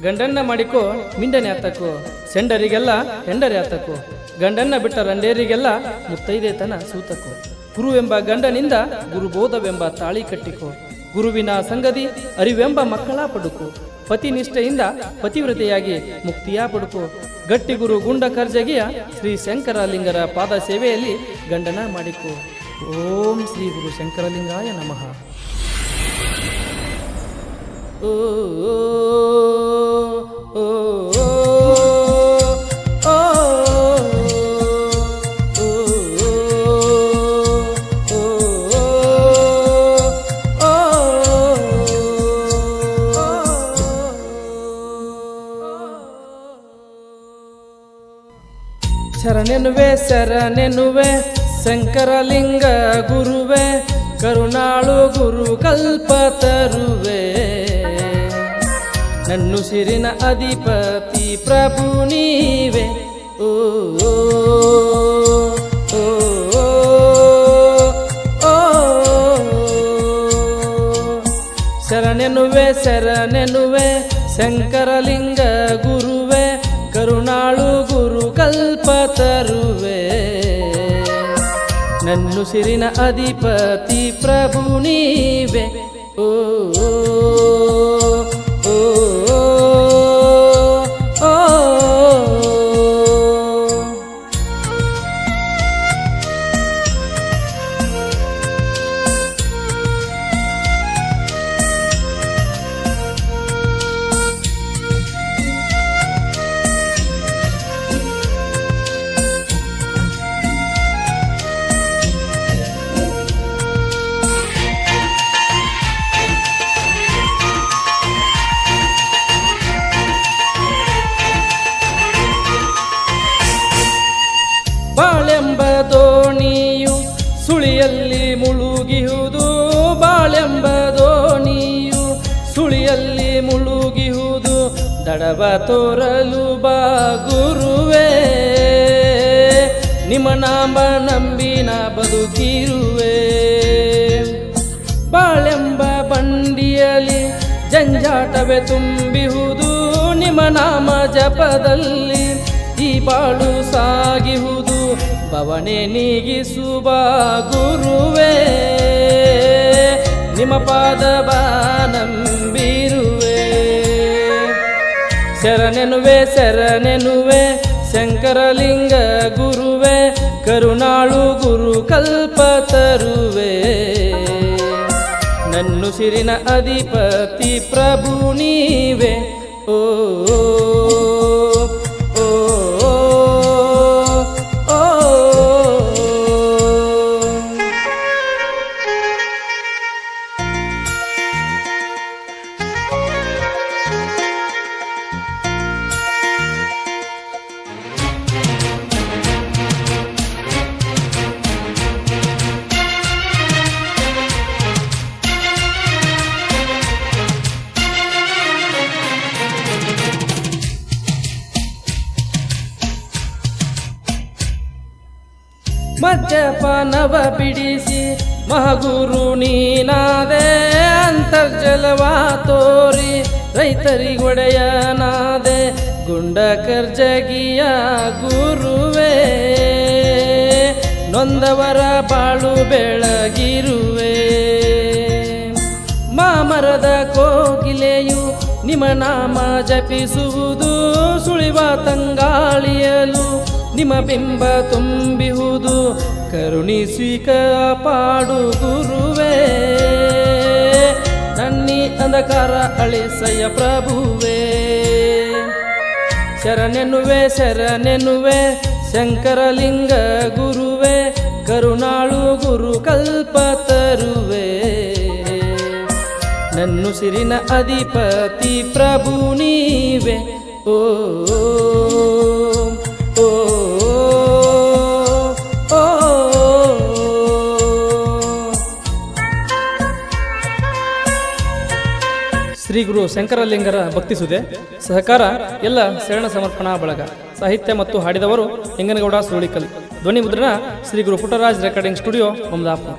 ಗಂಡನ್ನ ಮಾಡಿಕೋ ಮಿಂಡನೆ ಆತಕೋ, ಸೆಂಡರಿಗೆಲ್ಲ ಹೆಂಡರಿ ಆತಕೋ, ಗಂಡನ್ನ ಬಿಟ್ಟ ರಂಡೇರಿಗೆಲ್ಲ ಮುತ್ತೈದೆ ತನ ಸೂತಕೋ. ಗುರುವೆಂಬ ಗಂಡನಿಂದ ಗುರುಬೋಧವೆಂಬ ತಾಳಿ ಕಟ್ಟಿಕೋ, ಗುರುವಿನ ಸಂಗತಿ ಅರಿವೆಂಬ ಮಕ್ಕಳ ಪಡುಕು, ಪತಿ ನಿಷ್ಠೆಯಿಂದ ಪತಿವ್ರತೆಯಾಗಿ ಮುಕ್ತಿಯ ಪಡುಕು. ಗಟ್ಟಿ ಗುರು ಗುಂಡ ಕರ್ಜಗಿಯ ಶ್ರೀ ಶಂಕರಲಿಂಗರ ಪಾದ ಸೇವೆಯಲ್ಲಿ ಗಂಡನ ಮಾಡಿಕೋ. ಓಂ ಶ್ರೀ ಗುರು ಶಂಕರಲಿಂಗಾಯ ನಮಃ. ಓ ಓ ಶರಣೆನುವೆ ಶರಣೆನುವೆ ಶಂಕರಲಿಂಗ ಗುರುವೆ, ಕರುಣಾಳು ಗುರು ಕಲ್ಪತರುವೆ, ನನ್ನುಸಿರಿನ ಅಧಿಪತಿ ಪ್ರಭು ನೀವೆ. ಓ ಓ ಓ ಓ ಶರಣೆನುವೆ ಶರಣೆನುವೆ ಶಂಕರಲಿಂಗ ಗುರುವೆ, ಕರುಣಾಳು ಗುರು ಕಲ್ಪತರುವೆ, ನನ್ನುಸಿರಿನ ಅಧಿಪತಿ ಪ್ರಭು ನೀವೆ. ಓ ಓ ಓ ಓ ಬಾಳೆಂಬ ದೋಣಿಯು ಸುಳಿಯಲ್ಲಿ ಮುಳುಗಿಹುದು, ಬಾಳೆಂಬ ದೋಣಿಯು ಸುಳಿಯಲ್ಲಿ ಮುಳುಗಿಹುದು, ದಡವ ತೋರಲು ಬಾ ಗುರುವೇ, ನಿಮ್ಮ ನಾಮ ನಂಬಿನ ಬದುಕಿರುವೆ. ಬಾಳೆಂಬ ಬಂಡಿಯಲ್ಲಿ ಜಂಜಾಟವೇ ತುಂಬಿಹುದು, ನಿಮ್ಮ ನಾಮ ಜಪದಲ್ಲಿ ಈ ಬಾಳು ಸಾಗಿಹುದು, ಭವನೆ ನೀಗಿಸುವ ಗುರುವೇ, ನಿಮ್ಮ ಪಾದವ ನಂಬಿರುವೆ. ಶರಣೆನುವೆ ಶರಣೆನುವೆ ಶಂಕರಲಿಂಗ ಗುರುವೆ, ಕರುಣಾಳು ಗುರು ಕಲ್ಪತರುವೆ, ನನ್ನುಸಿರಿನ ಅಧಿಪತಿ ಪ್ರಭು ನೀವೆ. ಓ ಮದ್ಯಪಾನವ ಬಿಡಿಸಿ ಮಹಾಗುರು ನೀನಾದೆ, ಅಂತರ್ಜಲವ ತೋರಿ ರೈತರಿಗೊಡೆಯನಾದೆ, ಗುಂಡ ಕರ್ಜಗಿಯ ಗುರುವೇ, ನೊಂದವರ ಬಾಳು ಬೆಳಗಿರುವೆ. ಮಾಮರದ ಕೋಗಿಲೆಯು ನಿಮ್ಮ ನಾಮ ಜಪಿಸುವುದು, ಸುಳಿವ ತಂಗಾಳಿಯಲು ನಿಮ್ಮ ಬಿಂಬ ತುಂಬಿಹುದು, ಕರುಣಿಸಿ ಕಾಪಾಡು ಗುರುವೇ, ನನ್ನಿ ಅಂಧಕಾರ ಅಳಿಸಯ್ಯ ಪ್ರಭುವೇ. ಶರಣೆನುವೆ ಶರಣೆನುವೆ ಶಂಕರಲಿಂಗ ಗುರುವೆ, ಕರುಣಾಳು ಗುರು ಕಲ್ಪತರುವೆ, ನನ್ನುಸಿರಿನ ಅಧಿಪತಿ ಪ್ರಭು ನೀವೆ. ಓ ಓ ಓ ಶ್ರೀ ಗುರು ಶಂಕರಲಿಂಗರ ಭಕ್ತಿಸುದೆ ಸಹಕಾರ ಎಲ್ಲ ಶರಣ ಸಮರ್ಪಣಾ ಬಳಗ. ಸಾಹಿತ್ಯ ಮತ್ತು ಹಾಡಿದವರು ಹೆಂಗನಗೌಡ ಸುರುಳಿಕಲ್. ಧ್ವನಿ ಮುದ್ರಣ ಶ್ರೀ ಗುರು ಪುಟ್ಟರಾಜ್ ರೆಕಾರ್ಡಿಂಗ್ ಸ್ಟುಡಿಯೋ, ಮಮದಾಪುರ.